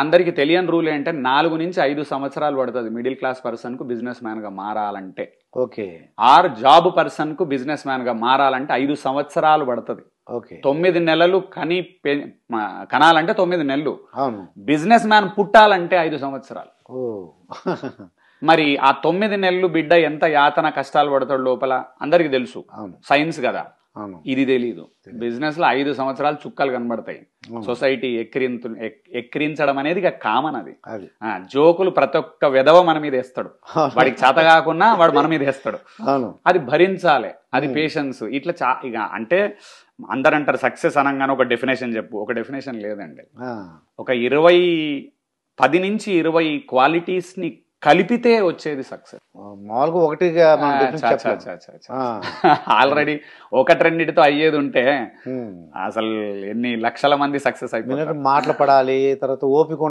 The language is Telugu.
అందరికి తెలియని రూల్ ఏంటంటే 4 నుంచి 5 సంవత్సరాలు పడుతుంది మిడిల్ క్లాస్ పర్సన్ కు బిజినెస్ మ్యాన్ గా మారాలంటే. ఓకే. ఆర్ జాబ్ పర్సన్ కు బిజినెస్ మ్యాన్ గా మారాలంటే 5 సంవత్సరాలు పడుతుంది. ఓకే. 9 నెలలు కనాలంటే 9 నెలలు. అవును. బిజినెస్ మ్యాన్ పుట్టాలంటే 5 సంవత్సరాలు. ఓ మరి ఆ 9 నెలలు బిడ్డ ఎంత యాతన కష్టాలు పడతాడు లోపల అందరికి తెలుసు. అవును. సైన్స్ కదా, అవును. ఇది తెలీదు. బిజినెస్ లో 5 సంవత్సరాలు చుక్కలు కనబడతాయి. సొసైటీ ఎక్కిరించడం అనేది ఇక కామన్. అది జోకులు ప్రతి ఒక్క విధవ మన మీద వేస్తాడు. వాడికి చేత కాకున్నా వాడు మన మీద వేస్తాడు. అది భరించాలి, అది పేషెన్స్. ఇట్లా ఇక అంటే అందరంటారు సక్సెస్ అనగానే ఒక డెఫినేషన్ చెప్పు. ఒక డెఫినేషన్ లేదండి. ఒక 10 నుంచి 20 క్వాలిటీస్ ని కలిపితే వచ్చేది సక్సెస్. మామూలుగా ఒకటిగా ఆల్రెడీ 1-2 అయ్యేది ఉంటే అసలు ఎన్ని లక్షల మంది సక్సెస్ అయిపోతారు. మాటలు పడాలి, తర్వాత ఓపిక